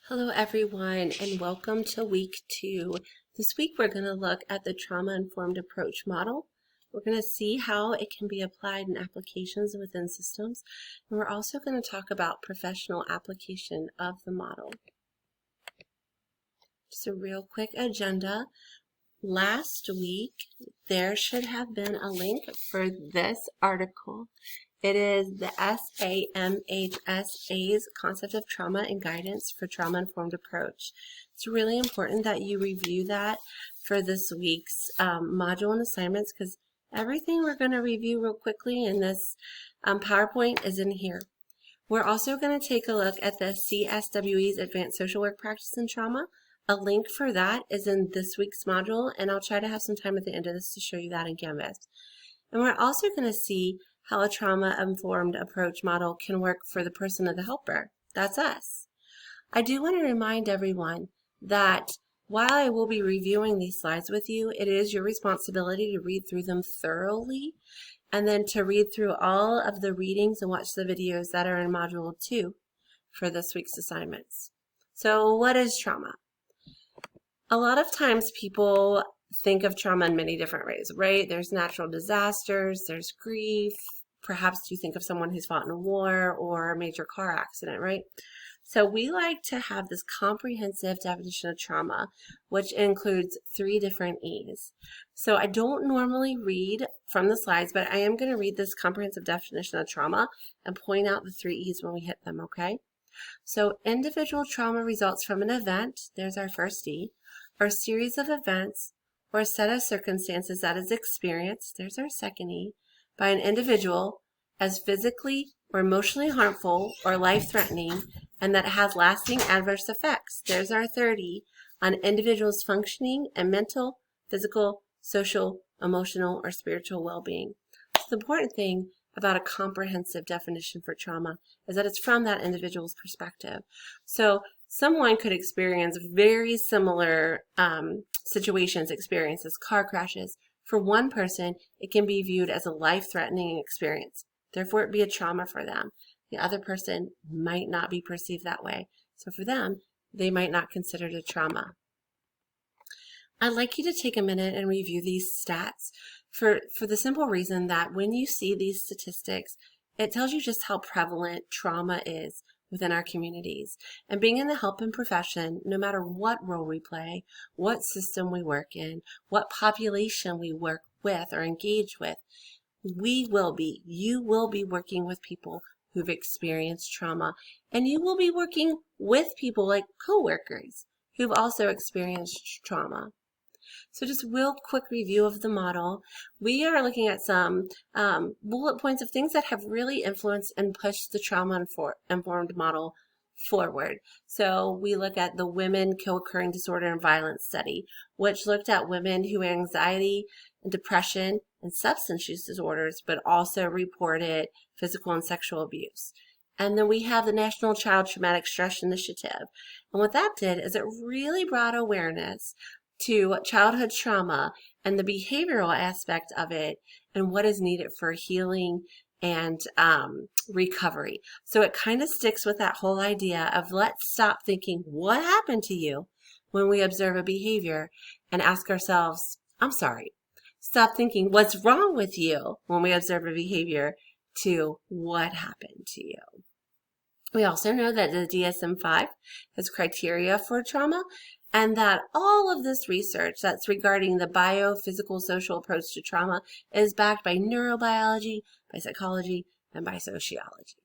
Hello everyone and welcome to week 2. This week we're going to look at the trauma-informed approach model. We're going to see how it can be applied in applications within systems, and we're also going to talk about professional application of the model. Just a real quick agenda. Last week there should have been a link for this article. It is the SAMHSA's Concept of Trauma and Guidance for Trauma-Informed Approach. It's really important that you review that for this week's module and assignments, because everything we're going to review real quickly in this PowerPoint is in here. We're also going to take a look at the CSWE's Advanced Social Work Practice in Trauma. A link for that is in this week's module, and I'll try to have some time at the end of this to show you that in Canvas. And we're also going to see how a trauma-informed approach model can work for the person or the helper. That's us. I do want to remind everyone that while I will be reviewing these slides with you, it is your responsibility to read through them thoroughly and then to read through all of the readings and watch the videos that are in Module 2 for this week's assignments. So what is trauma? A lot of times people think of trauma in many different ways, right? There's natural disasters, there's grief, perhaps you think of someone who's fought in a war or a major car accident, right? So we like to have this comprehensive definition of trauma, which includes 3 different E's. So I don't normally read from the slides, but I am going to read this comprehensive definition of trauma and point out the 3 E's when we hit them, okay? So individual trauma results from an event, there's our first E, or a series of events, or a set of circumstances that is experienced, there's our second E, by an individual as physically or emotionally harmful or life-threatening, and that has lasting adverse effects, there's our third E, on individuals' functioning and mental, physical, social, emotional, or spiritual well-being. So the important thing about a comprehensive definition for trauma is that it's from that individual's perspective. So someone could experience very similar experiences, car crashes. For one person, it can be viewed as a life-threatening experience. Therefore, it be a trauma for them. The other person might not be perceived that way. So for them, they might not consider it a trauma. I'd like you to take a minute and review these stats for the simple reason that when you see these statistics, it tells you just how prevalent trauma is within our communities. And being in the helping profession, no matter what role we play, what system we work in, what population we work with or engage with, you will be working with people who've experienced trauma, and you will be working with people like coworkers who've also experienced trauma. So just a real quick review of the model. We are looking at some bullet points of things that have really influenced and pushed the trauma-informed model forward. So we look at the Women Co-occurring Disorder and Violence Study, which looked at women who had anxiety and depression and substance use disorders, but also reported physical and sexual abuse. And then we have the National Child Traumatic Stress Initiative. And what that did is it really brought awareness to childhood trauma and the behavioral aspect of it and what is needed for healing and recovery. So it kind of sticks with that whole idea of let's stop thinking what happened to you when we observe a behavior and ask ourselves, I'm sorry. Stop thinking what's wrong with you when we observe a behavior to what happened to you. We also know that the DSM-5 has criteria for trauma, and that all of this research that's regarding the biophysical social approach to trauma is backed by neurobiology, by psychology, and by sociology.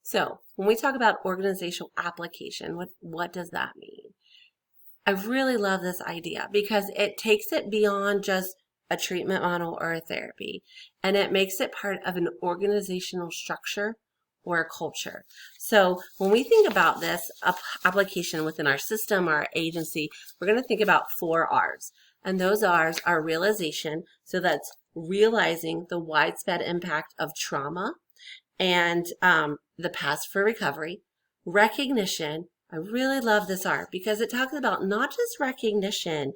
So when we talk about organizational application, what does that mean? I really love this idea because it takes it beyond just a treatment model or a therapy, and it makes it part of an organizational structure or a culture. So when we think about this application within our system, our agency, we're going to think about 4 R's. And those R's are realization, so that's realizing the widespread impact of trauma and the paths for recovery. Recognition, I really love this R because it talks about not just recognition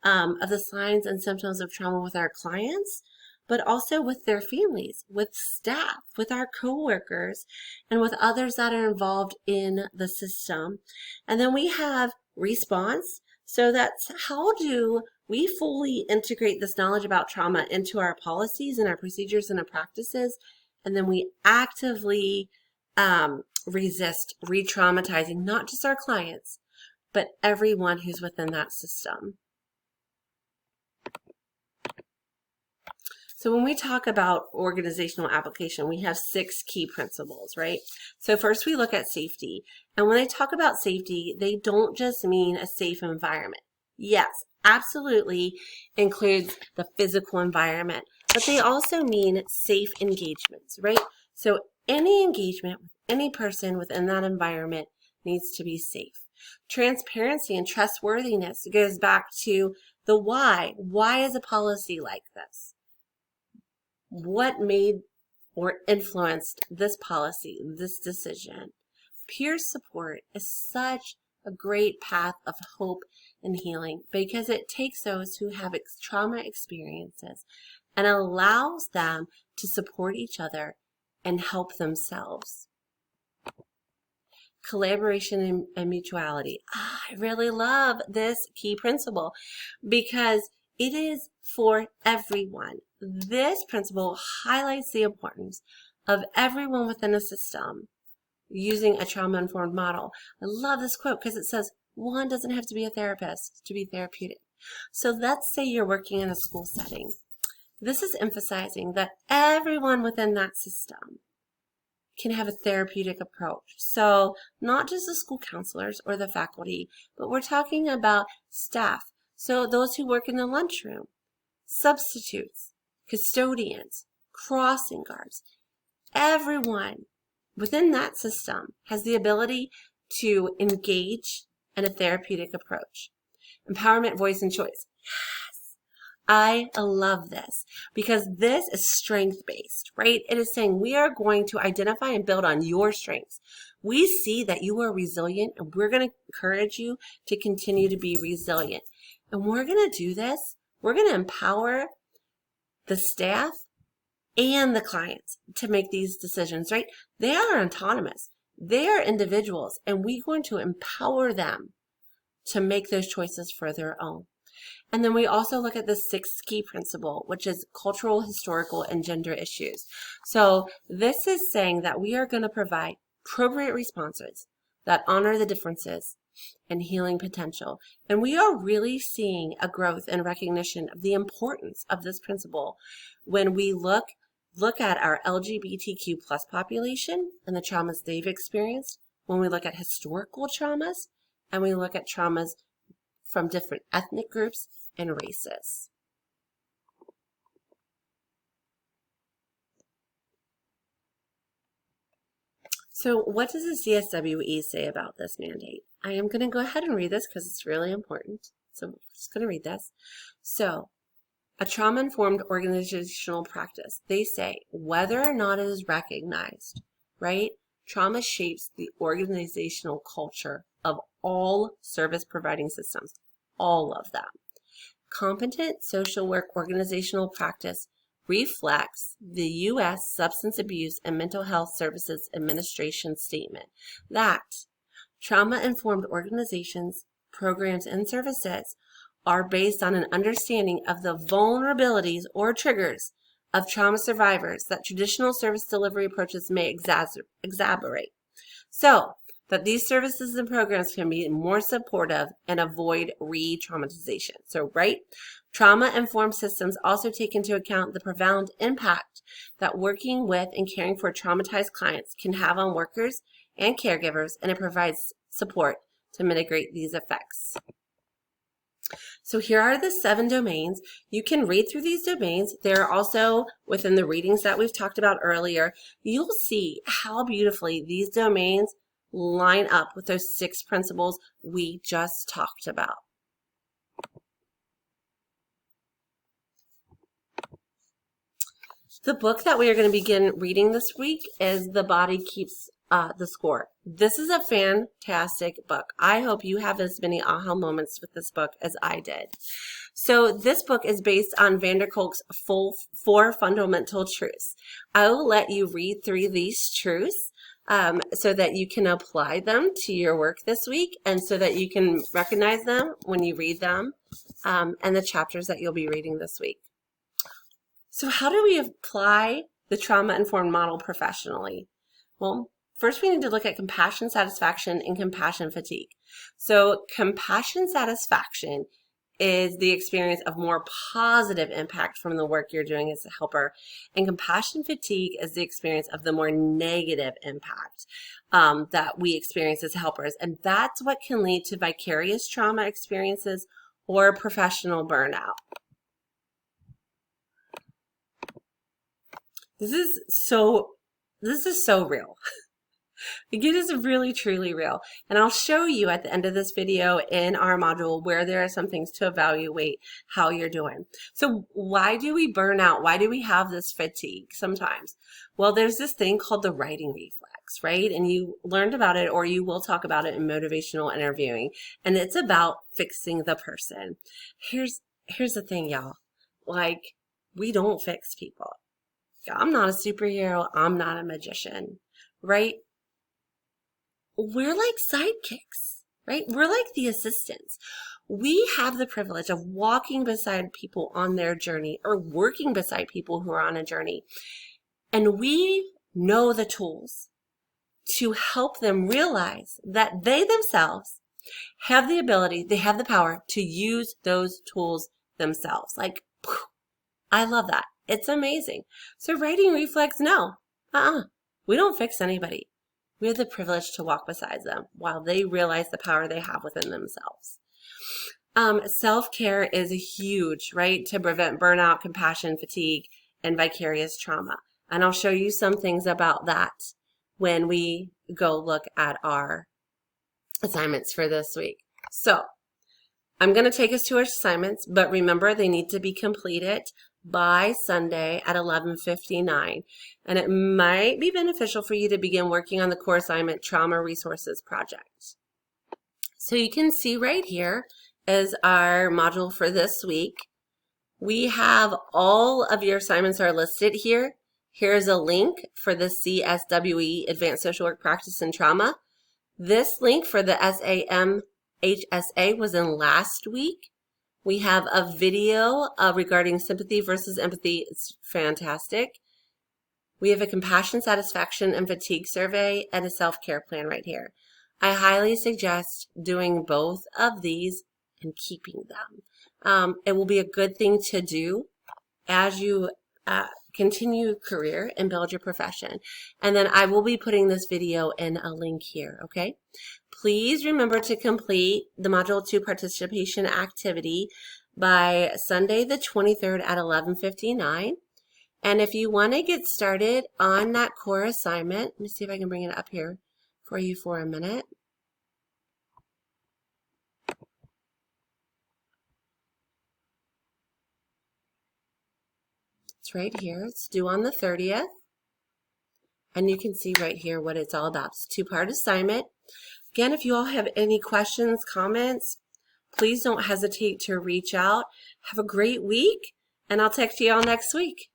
of the signs and symptoms of trauma with our clients, but also with their families, with staff, with our coworkers, and with others that are involved in the system. And then we have response. So that's how do we fully integrate this knowledge about trauma into our policies and our procedures and our practices, and then we actively resist re-traumatizing not just our clients, but everyone who's within that system. So when we talk about organizational application, we have 6 key principles, right? So first we look at safety. And when they talk about safety, they don't just mean a safe environment. Yes, absolutely includes the physical environment, but they also mean safe engagements, right? So any engagement with any person within that environment needs to be safe. Transparency and trustworthiness goes back to the why. Why is a policy like this? What made or influenced this policy, this decision? Peer support is such a great path of hope and healing because it takes those who have trauma experiences and allows them to support each other and help themselves. Collaboration and mutuality. I really love this key principle because it is for everyone. This principle highlights the importance of everyone within a system using a trauma-informed model. I love this quote because it says, one doesn't have to be a therapist to be therapeutic. So let's say you're working in a school setting. This is emphasizing that everyone within that system can have a therapeutic approach. So not just the school counselors or the faculty, but we're talking about staff. So those who work in the lunchroom, substitutes, custodians, crossing guards, everyone within that system has the ability to engage in a therapeutic approach. Empowerment, voice, and choice. Yes, I love this because this is strength-based, right? It is saying we are going to identify and build on your strengths. We see that you are resilient and we're going to encourage you to continue to be resilient. And we're going to do this. We're going to empower the staff and the clients to make these decisions, right? They are autonomous. They are individuals, and we're going to empower them to make those choices for their own. And then we also look at the 6th key principle, which is cultural, historical, and gender issues. So this is saying that we are going to provide appropriate responses that honor the differences and healing potential. And we are really seeing a growth and recognition of the importance of this principle when we look at our LGBTQ plus population and the traumas they've experienced, when we look at historical traumas, and we look at traumas from different ethnic groups and races. So what does the CSWE say about this mandate? I am going to go ahead and read this because it's really important. So I'm just going to read this. So, a trauma-informed organizational practice. They say whether or not it is recognized, right? Trauma shapes the organizational culture of all service providing systems, all of them. Competent social work organizational practice reflects the U.S. Substance Abuse and Mental Health Services Administration statement that trauma-informed organizations, programs, and services are based on an understanding of the vulnerabilities or triggers of trauma survivors that traditional service delivery approaches may exacerbate. So that these services and programs can be more supportive and avoid re-traumatization. So, right? Trauma-informed systems also take into account the profound impact that working with and caring for traumatized clients can have on workers and caregivers, and it provides support to mitigate these effects. So here are the 7 domains. You can read through these domains. They're also within the readings that we've talked about earlier. You'll see how beautifully these domains line up with those 6 principles we just talked about. The book that we are going to begin reading this week is The Body Keeps the score. This is a fantastic book. I hope you have as many aha moments with this book as I did. So this book is based on van der Kolk's four fundamental truths. I will let you read through these truths so that you can apply them to your work this week, and so that you can recognize them when you read them, and the chapters that you'll be reading this week. So how do we apply the trauma-informed model professionally? Well, first we need to look at compassion satisfaction and compassion fatigue. So compassion satisfaction is the experience of more positive impact from the work you're doing as a helper, and compassion fatigue is the experience of the more negative impact that we experience as helpers, and that's what can lead to vicarious trauma experiences or professional burnout. This is so real. It is really, truly real. And I'll show you at the end of this video in our module where there are some things to evaluate how you're doing. So why do we burn out? Why do we have this fatigue sometimes? Well, there's this thing called the writing reflex, right? And you learned about it, or you will talk about it in motivational interviewing. And it's about fixing the person. Here's the thing, y'all. Like, we don't fix people. I'm not a superhero. I'm not a magician, right? We're like sidekicks, right? We're like the assistants. We have the privilege of walking beside people on their journey, or working beside people who are on a journey. And we know the tools to help them realize that they themselves have the ability, they have the power to use those tools themselves. Like, I love that. It's amazing. So writing reflex, no. We don't fix anybody. We have the privilege to walk beside them while they realize the power they have within themselves. Self-care is huge, right? To prevent burnout, compassion, fatigue, and vicarious trauma. And I'll show you some things about that when we go look at our assignments for this week. So I'm going to take us to our assignments, but remember they need to be completed by Sunday at 11:59, and it might be beneficial for you to begin working on the core assignment Trauma Resources Project. So you can see right here is our module for this week. We have all of your assignments are listed here. Here's a link for the CSWE Advanced Social Work Practice in Trauma. This link for the SAMHSA was in last week. We have a video regarding sympathy versus empathy. It's fantastic. We have a compassion, satisfaction, and fatigue survey and a self-care plan right here. I highly suggest doing both of these and keeping them. It will be a good thing to do as you continue your career and build your profession. And then I will be putting this video in a link here, okay? Please remember to complete the Module 2 participation activity by Sunday the 23rd at 11:59. And if you want to get started on that core assignment, let me see if I can bring it up here for you for a minute. It's right here. It's due on the 30th. And you can see right here what it's all about. It's a 2-part assignment. Again, if you all have any questions, comments, please don't hesitate to reach out. Have a great week, and I'll text you all next week.